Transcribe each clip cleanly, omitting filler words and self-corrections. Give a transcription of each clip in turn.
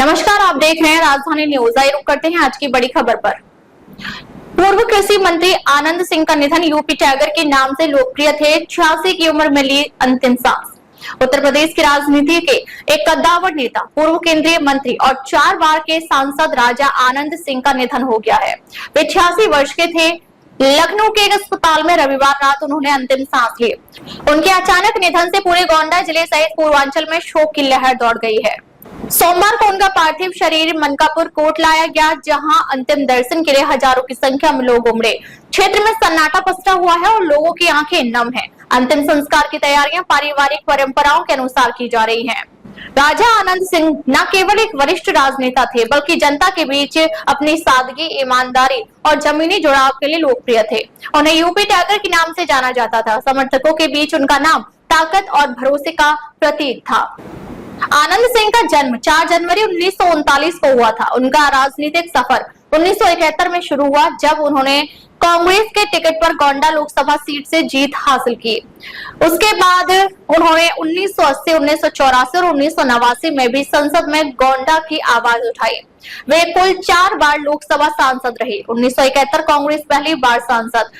नमस्कार, आप देख रहे हैं राजधानी न्यूज। आइए रुक करते हैं आज की बड़ी खबर पर। पूर्व कृषि मंत्री आनंद सिंह का निधन। यूपी टाइगर के नाम से लोकप्रिय थे। 86 की उम्र में ली अंतिम सांस। उत्तर प्रदेश की राजनीति के एक कद्दावर नेता, पूर्व केंद्रीय मंत्री और 4 बार के सांसद राजा आनंद सिंह का निधन हो गया है। वे 86 वर्ष के थे। लखनऊ के एक अस्पताल में रविवार रात उन्होंने अंतिम सांस ली। उनके अचानक निधन से पूरे गोंडा जिले सहित पूर्वांचल में शोक की लहर दौड़ गई है। सोमवार को उनका पार्थिव शरीर मनकापुर कोर्ट लाया गया, जहां अंतिम दर्शन के लिए हजारों की संख्या में लोग उमड़े। क्षेत्र में सन्नाटा पसरा हुआ है और लोगों की आंखें नम हैं। अंतिम संस्कार की तैयारियां पारिवारिक परंपराओं के अनुसार की जा रही हैं। राजा आनंद सिंह न केवल एक वरिष्ठ राजनेता थे, बल्कि जनता के बीच अपनी सादगी, ईमानदारी और जमीनी जुड़ाव के लिए लोकप्रिय थे। उन्हें यूपी टाइगर के नाम से जाना जाता था। समर्थकों के बीच उनका नाम ताकत और भरोसे का प्रतीक था। आनंद सिंह का जन्म 4 जनवरी 1939 को हुआ था। उनका राजनीतिक सफर 1971 में शुरू हुआ, जब उन्होंने कांग्रेस के टिकट पर गोंडा लोकसभा सीट से जीत हासिल की। उसके बाद उन्होंने 1980, 1984 और 1989 में भी संसद में गोंडा की आवाज उठाई। वे कुल 4 बार लोकसभा सांसद रहे। 1971 कांग्रेस पहली बार सांसद,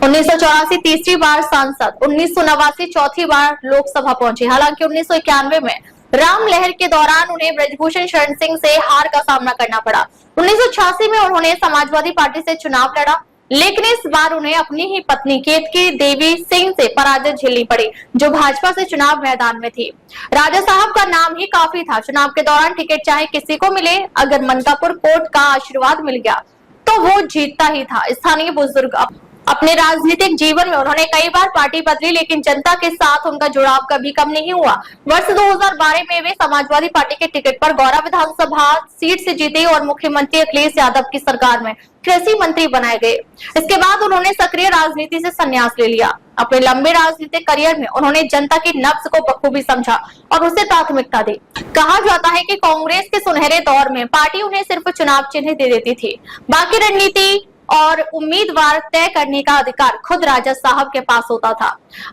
1984 तीसरी बार सांसद, 1989 चौथी बार लोकसभा पहुंचे। हालांकि 1991 में राम लहर के दौरान उन्हें ब्रजभूषण शरण सिंह से हार का सामना करना पड़ा। 1986 में उन्होंने समाजवादी पार्टी से चुनाव लड़ा, लेकिन इस बार उन्हें अपनी ही पत्नी केतकी देवी सिंह से पराजय झेलनी पड़ी, जो भाजपा से चुनाव मैदान में थी। राजा साहब का नाम ही काफी था। चुनाव के दौरान टिकट चाहे किसी को मिले, अगर मनकापुर कोर्ट का आशीर्वाद मिल गया तो वो जीतता ही था। स्थानीय बुजुर्ग अपने राजनीतिक जीवन में उन्होंने कई बार पार्टी बदली, लेकिन जनता के साथ उनका जुड़ाव कभी कम नहीं हुआ। वर्ष 2012 में वे समाजवादी पार्टी के टिकट पर गौरा विधानसभा सीट से जीते और मुख्यमंत्री अखिलेश यादव की सरकार में कृषि मंत्री बनाए गए। इसके बाद उन्होंने सक्रिय राजनीति से संन्यास ले लिया। अपने लंबे राजनीतिक करियर में उन्होंने जनता की नब्ज को बखूबी समझा और उसे प्राथमिकता दी। कहा जाता है कि कांग्रेस के सुनहरे दौर में पार्टी उन्हें सिर्फ चुनाव चिन्ह दे देती थी, बाकी रणनीति और उम्मीदवार तय करने का अधिकार खुद राजा साहब के पास होता था।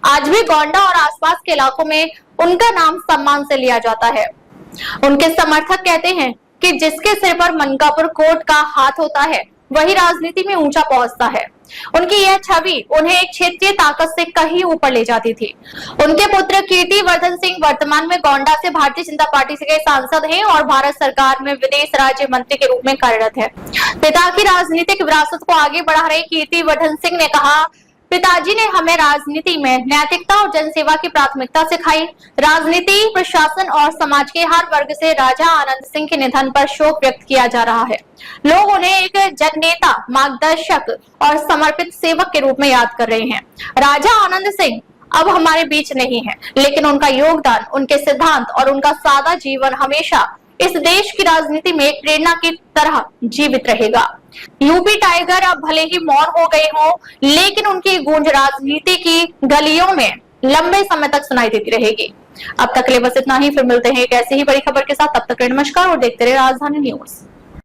आज भी गोंडा और आसपास के इलाकों में उनका नाम सम्मान से लिया जाता है। उनके समर्थक कहते हैं कि जिसके सिर पर मनकापुर कोर्ट का हाथ होता है, वही राजनीति में ऊंचा पहुंचता है। उनकी यह छवि उन्हें एक क्षेत्रीय ताकत से कहीं ऊपर ले जाती थी। उनके पुत्र कीर्तिवर्धन सिंह वर्तमान में गोंडा से भारतीय जनता पार्टी से सांसद हैं और भारत सरकार में विदेश राज्य मंत्री के रूप में कार्यरत है। पिता की राजनीतिक विरासत को आगे बढ़ा रहे कीर्तिवर्धन सिंह ने कहा, पिताजी ने हमें राजनीति में नैतिकता और जनसेवा की प्राथमिकता सिखाई। राजनीति, प्रशासन और समाज के हर वर्ग से राजा आनंद सिंह के निधन पर शोक व्यक्त किया जा रहा है। लोग उन्हें एक जननेता, मार्गदर्शक और समर्पित सेवक के रूप में याद कर रहे हैं। राजा आनंद सिंह अब हमारे बीच नहीं है, लेकिन उनका योगदान, उनके सिद्धांत और उनका सादा जीवन हमेशा इस देश की राजनीति में एक प्रेरणा की तरह जीवित रहेगा। यूपी टाइगर अब भले ही मौन हो गए हों, लेकिन उनकी गूंज राजनीति की गलियों में लंबे समय तक सुनाई देती रहेगी। अब तक के लिए बस इतना ही। फिर मिलते हैं एक ऐसी ही बड़ी खबर के साथ। तब तक नमस्कार और देखते रहे राजधानी न्यूज।